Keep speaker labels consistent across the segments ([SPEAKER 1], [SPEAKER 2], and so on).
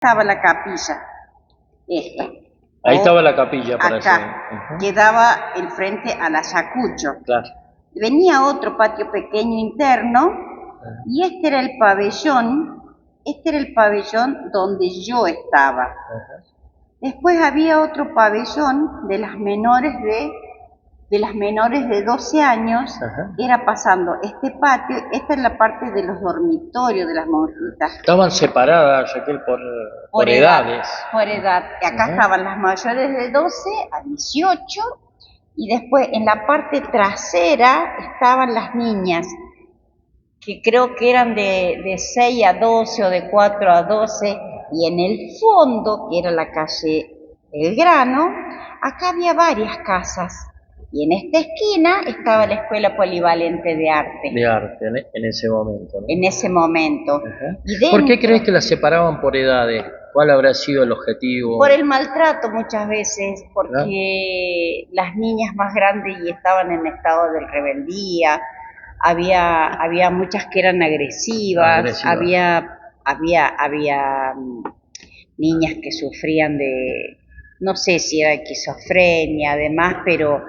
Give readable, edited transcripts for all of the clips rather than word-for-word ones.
[SPEAKER 1] estaba la capilla, esta.
[SPEAKER 2] Ahí
[SPEAKER 1] O
[SPEAKER 2] estaba la capilla para
[SPEAKER 1] acá,
[SPEAKER 2] eso.
[SPEAKER 1] que daba el frente al Ayacucho.
[SPEAKER 2] Claro.
[SPEAKER 1] Venía otro patio pequeño interno y este era el pabellón donde yo estaba.
[SPEAKER 2] Ajá.
[SPEAKER 1] Después había otro pabellón de las menores de 12 años,
[SPEAKER 2] Ajá.
[SPEAKER 1] era pasando este patio, esta es la parte de los dormitorios de las monjitas.
[SPEAKER 2] Estaban separadas, Raquel, por edades.
[SPEAKER 1] Por edad. Acá
[SPEAKER 2] Ajá.
[SPEAKER 1] estaban las mayores de 12 a 18 y después en la parte trasera estaban las niñas, que creo que eran de 6 a 12 o de 4 a 12, y en el fondo, que era la calle Belgrano, acá había varias casas. Y en esta esquina estaba la Escuela Polivalente de Arte.
[SPEAKER 2] De arte, en ese momento, ¿no?
[SPEAKER 1] En ese momento.
[SPEAKER 2] Ajá.
[SPEAKER 1] Y dentro,
[SPEAKER 2] ¿Por qué crees que las separaban por edades? ¿Cuál habrá sido el objetivo?
[SPEAKER 1] Por el maltrato muchas veces, porque las niñas más grandes y estaban en estado de rebeldía, había muchas que eran agresivas. Había niñas que sufrían de, no sé si era esquizofrenia además, pero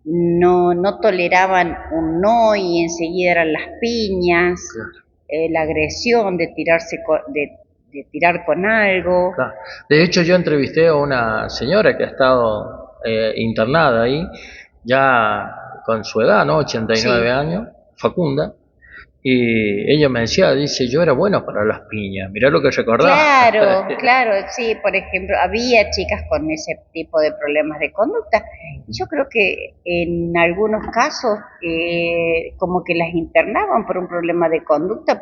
[SPEAKER 1] no toleraban un no y enseguida eran las piñas, la agresión de tirar con algo.
[SPEAKER 2] Claro. De hecho, yo entrevisté a una señora que ha estado internada ahí, ya con su edad, ¿no? 89 años, Facunda, y ella me decía, dice, yo era bueno para las piñas, mirá lo que recordaba.
[SPEAKER 1] Claro, sí, por ejemplo, había chicas con ese tipo de problemas de conducta. Yo creo que en algunos casos como que las internaban por un problema de conducta.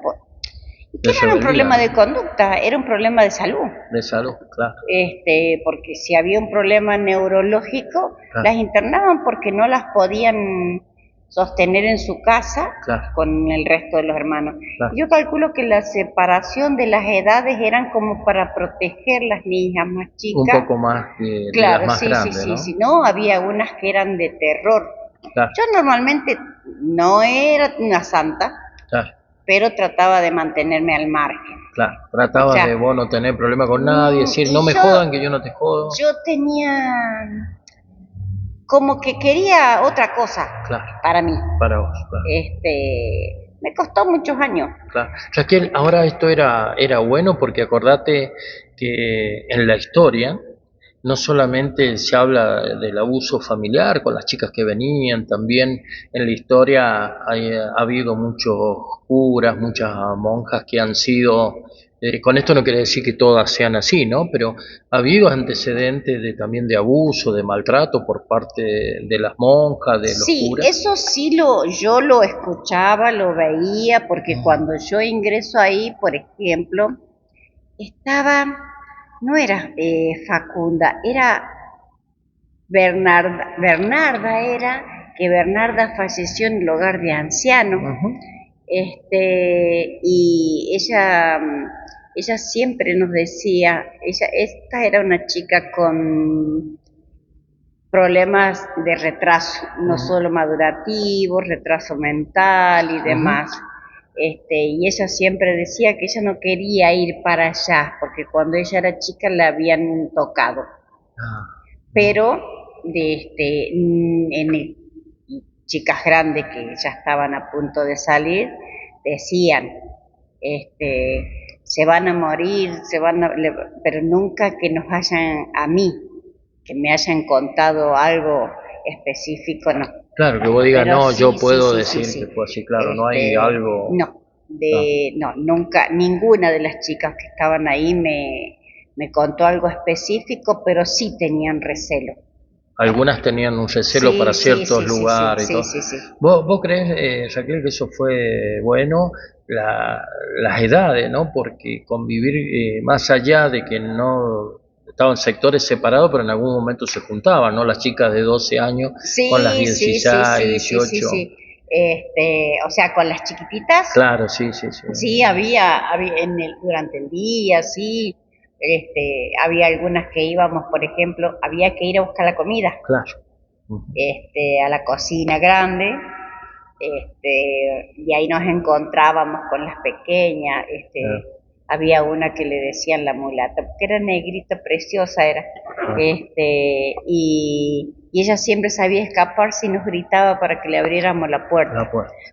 [SPEAKER 1] ¿Qué no era un problema de conducta? Era un problema de salud.
[SPEAKER 2] De salud, claro.
[SPEAKER 1] Porque si había un problema neurológico, las internaban porque no las podían sostener en su casa con el resto de los hermanos. Yo calculo que la separación de las edades eran como para proteger las niñas más chicas.
[SPEAKER 2] Un poco más de las más grandes, ¿no?
[SPEAKER 1] Sí, no, había unas que eran de terror.
[SPEAKER 2] Claro.
[SPEAKER 1] Yo normalmente no era una santa, pero trataba de mantenerme al margen.
[SPEAKER 2] Claro, trataba de vos no tener problema con nadie, decir, no me jodan que yo no te jodo.
[SPEAKER 1] Yo tenía como que quería otra cosa para mí.
[SPEAKER 2] Para vos, claro.
[SPEAKER 1] Me costó muchos años.
[SPEAKER 2] Claro. Raquel, ahora esto era bueno porque acordate que en la historia no solamente se habla del abuso familiar con las chicas que venían, también en la historia ha habido muchos curas, muchas monjas que han sido, con esto no quiere decir que todas sean así, ¿no? Pero ha habido antecedentes también de abuso, de maltrato por parte de las monjas, de los curas.
[SPEAKER 1] Sí, eso sí yo lo escuchaba, lo veía, porque cuando yo ingreso ahí, por ejemplo, no era Facunda, era Bernarda que Bernarda falleció en el hogar de ancianos. Y ella siempre nos decía, esta era una chica con problemas de retraso, no solo madurativo, retraso mental y demás. Y ella siempre decía que ella no quería ir para allá, porque cuando ella era chica la habían tocado. Pero chicas grandes que ya estaban a punto de salir, decían, se van a morir, pero nunca que nos hayan, a mí, que me hayan contado algo específico, no.
[SPEAKER 2] Claro, que vos digas, no, yo puedo decir que fue así, claro, no hay algo...
[SPEAKER 1] No, nunca, ninguna de las chicas que estaban ahí me contó algo específico, pero sí tenían recelo.
[SPEAKER 2] Algunas tenían un recelo para ciertos lugares y todo. ¿Vos crees, Raquel, que eso fue bueno? Las edades, ¿no? Porque convivir más allá de que no estaban sectores separados, pero en algún momento se juntaban, ¿no? Las chicas de 12 años con las 16, 18.
[SPEAKER 1] O sea, con las chiquititas.
[SPEAKER 2] Claro, sí.
[SPEAKER 1] Sí, había durante el día, sí. Había algunas que íbamos, por ejemplo, había que ir a buscar la comida.
[SPEAKER 2] Claro.
[SPEAKER 1] A la cocina grande. Y ahí nos encontrábamos con las pequeñas. Había una que le decían la mulata, porque era negrita, preciosa era. Y ella siempre sabía escaparse y nos gritaba para que le abriéramos la puerta.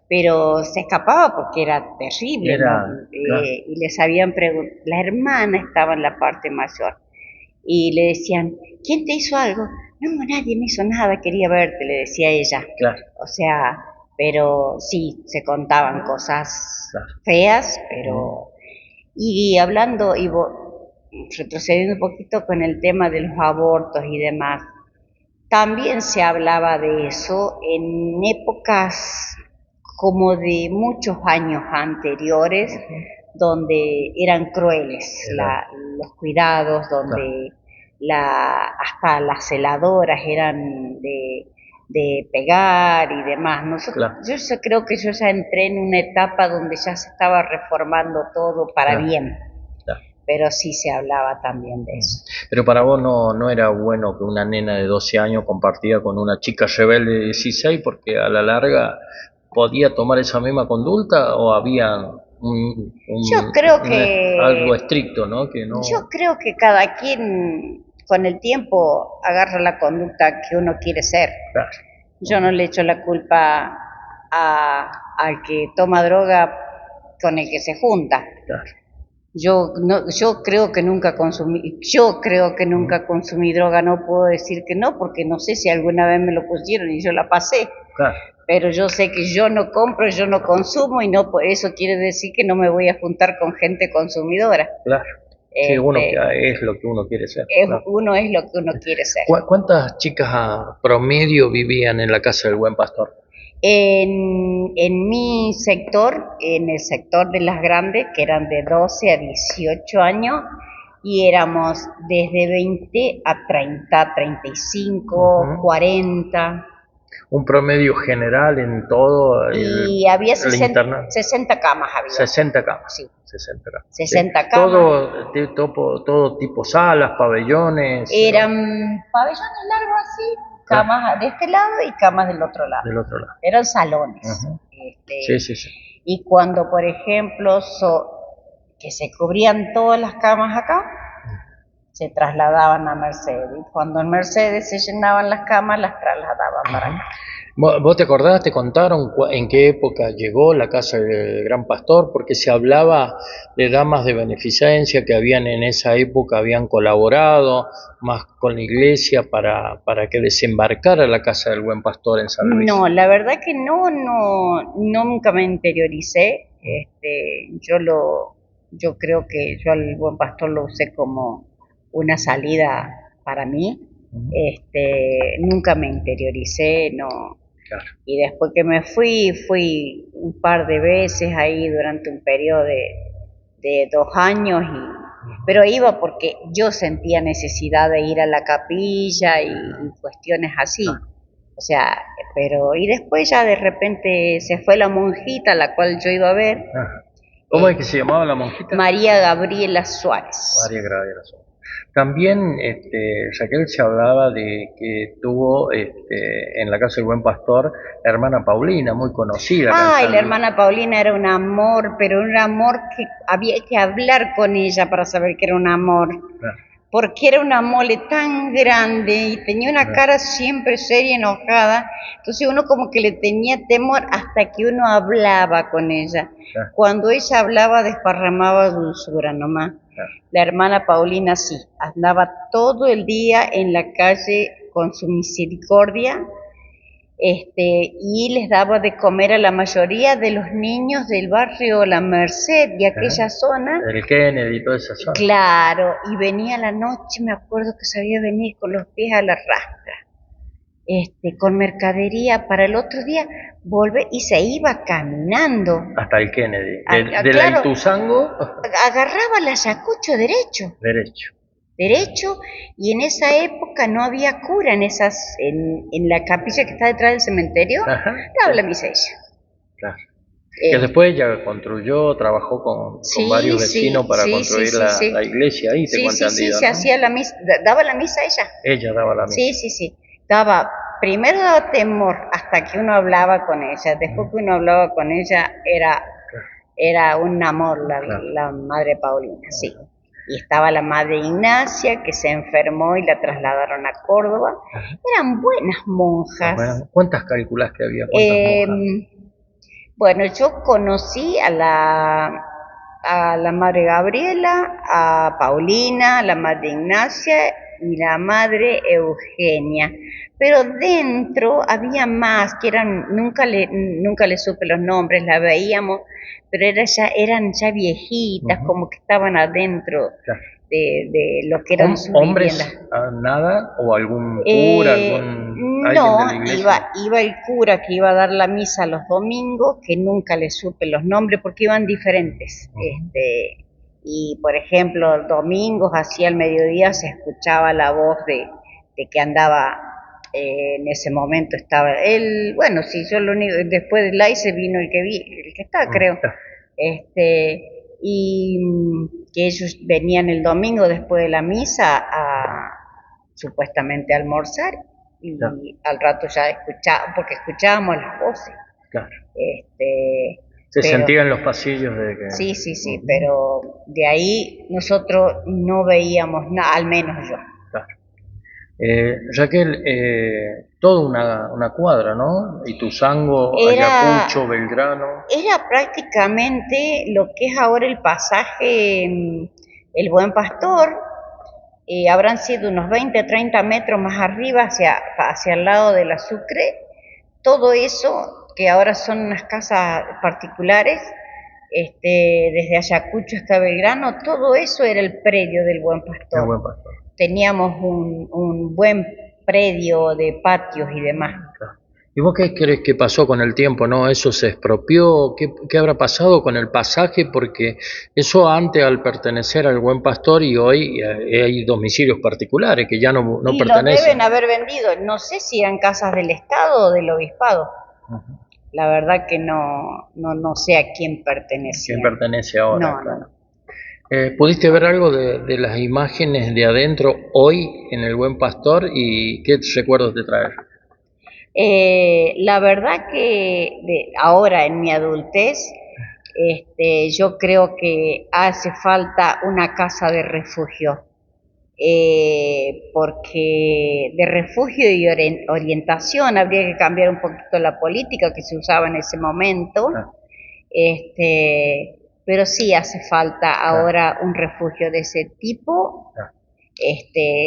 [SPEAKER 1] Pero se escapaba porque era terrible, ¿no?
[SPEAKER 2] Claro.
[SPEAKER 1] Y les habían preguntado, la hermana estaba en la parte mayor, y le decían, ¿quién te hizo algo? No, nadie me hizo nada, quería verte, le decía ella.
[SPEAKER 2] Claro.
[SPEAKER 1] O sea, pero sí, se contaban cosas feas, pero... Y hablando, retrocediendo un poquito con el tema de los abortos y demás, también se hablaba de eso en épocas como de muchos años anteriores, donde eran crueles los cuidados, donde hasta las celadoras eran de pegar y demás. Yo creo que yo ya entré en una etapa donde ya se estaba reformando todo para bien. Pero sí se hablaba también de eso.
[SPEAKER 2] Pero para vos no era bueno que una nena de 12 años compartía con una chica rebelde de 16, porque a la larga podía tomar esa misma conducta, o había
[SPEAKER 1] yo creo que
[SPEAKER 2] algo estricto, ¿no?
[SPEAKER 1] Yo creo que cada quien con el tiempo agarra la conducta que uno quiere ser.
[SPEAKER 2] Claro.
[SPEAKER 1] Yo no le echo la culpa al que toma droga con el que se junta.
[SPEAKER 2] Claro.
[SPEAKER 1] Yo creo que nunca consumí droga, no puedo decir que no, porque no sé si alguna vez me lo pusieron y yo la pasé.
[SPEAKER 2] Claro.
[SPEAKER 1] Pero yo sé que yo no compro, yo no consumo, y no, eso quiere decir que no me voy a juntar con gente consumidora.
[SPEAKER 2] Claro. Sí, uno es lo que uno quiere ser.
[SPEAKER 1] Uno es lo que uno quiere ser.
[SPEAKER 2] ¿Cuántas chicas a promedio vivían en la casa del Buen Pastor?
[SPEAKER 1] En mi sector, en el sector de las grandes, que eran de 12 a 18 años, y éramos desde 20 a 30, 35, 40.
[SPEAKER 2] Un promedio general en todo
[SPEAKER 1] y había 60 camas.
[SPEAKER 2] 60 camas.
[SPEAKER 1] Sí.
[SPEAKER 2] 60 camas.
[SPEAKER 1] 60 camas.
[SPEAKER 2] Todo tipo salas, pabellones.
[SPEAKER 1] Eran pabellones largos así, camas de este lado y camas del otro lado. Eran salones.
[SPEAKER 2] Sí.
[SPEAKER 1] Y cuando, por ejemplo, que se cubrían todas las camas acá, se trasladaban a Mercedes. Y cuando en Mercedes se llenaban las camas, las trasladaban para acá.
[SPEAKER 2] ¿Vos te acordás, te contaron en qué época llegó la casa del Gran Pastor? Porque se hablaba de damas de beneficencia que en esa época habían colaborado más con la iglesia para que desembarcara la casa del Buen Pastor en San Luis.
[SPEAKER 1] No, la verdad que nunca me interioricé. Yo creo que yo al Buen Pastor lo usé como una salida para mí. Nunca me interioricé, no.
[SPEAKER 2] Claro.
[SPEAKER 1] Y después que me fui un par de veces ahí durante un periodo de 2 años, pero iba porque yo sentía necesidad de ir a la capilla y cuestiones así. O sea, y después ya de repente se fue la monjita a la cual yo iba a ver.
[SPEAKER 2] ¿Cómo es que se llamaba la monjita?
[SPEAKER 1] María Gabriela Suárez.
[SPEAKER 2] María Gabriela Suárez. También, Raquel, se hablaba de que tuvo en la casa del Buen Pastor la hermana Paulina, muy conocida.
[SPEAKER 1] La hermana Paulina era un amor, pero un amor que había que hablar con ella para saber que era un amor. Porque era una mole tan grande y tenía una cara siempre seria, enojada. Entonces uno como que le tenía temor hasta que uno hablaba con ella. Cuando ella hablaba desparramaba dulzura nomás. La hermana Paulina sí, andaba todo el día en la calle con su misericordia, y les daba de comer a la mayoría de los niños del barrio La Merced y aquella zona.
[SPEAKER 2] El Kennedy y toda esa zona.
[SPEAKER 1] Claro, y venía a la noche, me acuerdo que sabía venir con los pies a la rastra, con mercadería para el otro día volver, y se iba caminando.
[SPEAKER 2] Hasta el Kennedy. De
[SPEAKER 1] claro,
[SPEAKER 2] la Ituzaingó.
[SPEAKER 1] Agarraba la Ayacucho derecho, y en esa época no había cura en la capilla que está detrás del cementerio. Daba la misa ella.
[SPEAKER 2] Claro. Que después ella trabajó con varios vecinos para construir la iglesia ahí, tengo entendido.
[SPEAKER 1] Se hacía la misa, daba la misa ella.
[SPEAKER 2] Ella daba la misa.
[SPEAKER 1] Sí. Primero daba temor hasta que uno hablaba con ella, después que uno hablaba con ella Era un amor
[SPEAKER 2] Claro.
[SPEAKER 1] la madre Paulina, sí. Y estaba la madre Ignacia, que se enfermó y la trasladaron a Córdoba.
[SPEAKER 2] Ajá.
[SPEAKER 1] Eran buenas monjas.
[SPEAKER 2] Bueno, ¿cuántas calculás que había? ¿Cuántas monjas?
[SPEAKER 1] Eh, bueno, yo conocí a la madre Gabriela, a Paulina, la madre Ignacia y la madre Eugenia. Pero dentro había más, que eran, nunca le supe los nombres, la veíamos, pero eran ya viejitas,
[SPEAKER 2] Ujú.
[SPEAKER 1] como que estaban adentro
[SPEAKER 2] Claro.
[SPEAKER 1] de lo que eran sus viviendas.
[SPEAKER 2] ¿Hombres nada? ¿O algún cura, alguien de la
[SPEAKER 1] No,
[SPEAKER 2] iglesia?
[SPEAKER 1] iba el cura que iba a dar la misa los domingos, que nunca le supe los nombres porque iban diferentes.
[SPEAKER 2] Ujú.
[SPEAKER 1] Y por ejemplo, los domingos, hacia el mediodía, se escuchaba la voz de que andaba, en ese momento estaba él, bueno, sí, yo lo único, después del se vino el que está, creo.
[SPEAKER 2] Claro.
[SPEAKER 1] Que ellos venían el domingo después de la misa a supuestamente a almorzar y
[SPEAKER 2] Claro.
[SPEAKER 1] al rato ya porque escuchábamos las voces.
[SPEAKER 2] Claro. Se
[SPEAKER 1] Pero
[SPEAKER 2] sentía en los pasillos de que...
[SPEAKER 1] sí, sí, sí,
[SPEAKER 2] Ujú.
[SPEAKER 1] pero de ahí nosotros no veíamos nada, al menos yo.
[SPEAKER 2] Claro. Raquel, toda una cuadra, ¿no? Ituzaingó,
[SPEAKER 1] Era,
[SPEAKER 2] Ayacucho, Belgrano.
[SPEAKER 1] era prácticamente lo que es ahora el pasaje El Buen Pastor. Habrán sido unos 20, 30 metros más arriba hacia el lado de la Sucre. Todo eso, que ahora son unas casas particulares, desde Ayacucho hasta Belgrano, todo eso era el predio del Buen
[SPEAKER 2] El
[SPEAKER 1] Pastor.
[SPEAKER 2] Buen Pastor.
[SPEAKER 1] Teníamos un buen predio de patios y demás.
[SPEAKER 2] Claro. ¿Y vos qué crees que pasó con el tiempo, no? ¿Eso se expropió? ¿Qué habrá pasado con el pasaje? Porque eso antes, al pertenecer al Buen Pastor, y hoy hay domicilios particulares que ya no
[SPEAKER 1] Y lo deben
[SPEAKER 2] pertenecen.
[SPEAKER 1] haber vendido, no sé si eran casas del Estado o del Obispado.
[SPEAKER 2] Ujú.
[SPEAKER 1] La verdad que no sé a quién pertenecía.
[SPEAKER 2] ¿Quién pertenece ahora?
[SPEAKER 1] No,
[SPEAKER 2] Claro.
[SPEAKER 1] no.
[SPEAKER 2] ¿Pudiste ver algo de las imágenes de adentro hoy en el Buen Pastor y qué recuerdos te trae?
[SPEAKER 1] La verdad que ahora en mi adultez, yo creo que hace falta una casa de refugio, porque de refugio y orientación habría que cambiar un poquito la política que se usaba en ese momento,
[SPEAKER 2] Ah,
[SPEAKER 1] pero sí hace falta
[SPEAKER 2] ah,
[SPEAKER 1] ahora un refugio de ese tipo,
[SPEAKER 2] ah,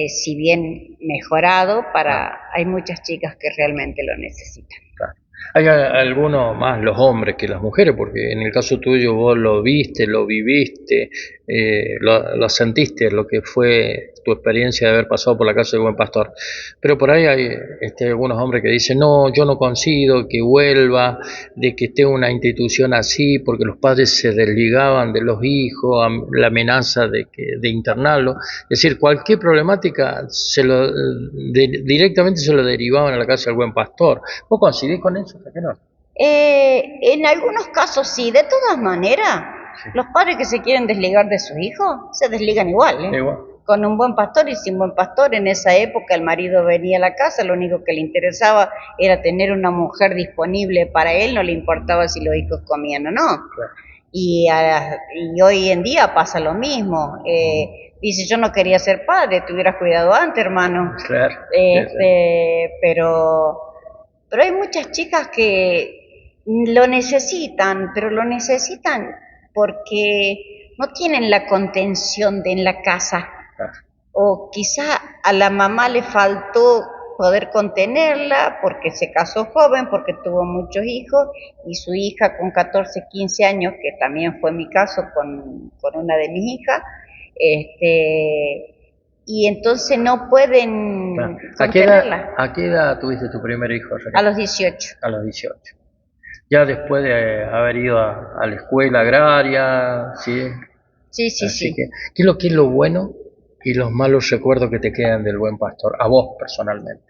[SPEAKER 1] si bien mejorado,
[SPEAKER 2] ah.
[SPEAKER 1] hay muchas chicas que realmente lo necesitan.
[SPEAKER 2] Claro. Hay algunos más los hombres que las mujeres, porque en el caso tuyo vos lo viste, lo viviste, lo sentiste, lo que fue tu experiencia de haber pasado por la casa del Buen Pastor. Pero por ahí hay algunos hombres que dicen, no, yo no consigo que vuelva, de que esté una institución así, porque los padres se desligaban de los hijos, la amenaza de internarlo. Es decir, cualquier problemática directamente se lo derivaban a la casa del Buen Pastor. ¿Vos coincidís con eso, Raquel?
[SPEAKER 1] En algunos casos sí, de todas maneras,
[SPEAKER 2] Sí.
[SPEAKER 1] los padres que se quieren desligar de sus hijos se desligan igual, ¿eh?
[SPEAKER 2] Igual.
[SPEAKER 1] Con un buen pastor y sin buen pastor. En esa época el marido venía a la casa, lo único que le interesaba era tener una mujer disponible para él, no le importaba si los hijos comían o no.
[SPEAKER 2] Claro.
[SPEAKER 1] Y hoy en día pasa lo mismo. Dice, yo no quería ser padre, te hubieras cuidado antes, hermano.
[SPEAKER 2] Claro.
[SPEAKER 1] Pero hay muchas chicas que lo necesitan, pero lo necesitan porque no tienen la contención en la casa.
[SPEAKER 2] Claro.
[SPEAKER 1] O quizá a la mamá le faltó poder contenerla porque se casó joven, porque tuvo muchos hijos, y su hija con 14, 15 años, que también fue mi caso con una de mis hijas, y entonces no pueden
[SPEAKER 2] Claro.
[SPEAKER 1] contenerla.
[SPEAKER 2] ¿A qué edad tuviste tu primer hijo, Raquel?
[SPEAKER 1] A los 18.
[SPEAKER 2] A los 18. Ya después de haber ido a la escuela agraria, ¿sí?
[SPEAKER 1] Sí, sí,
[SPEAKER 2] Así
[SPEAKER 1] sí.
[SPEAKER 2] que, ¿qué es lo bueno y los malos recuerdos que te quedan del Buen Pastor? A vos personalmente.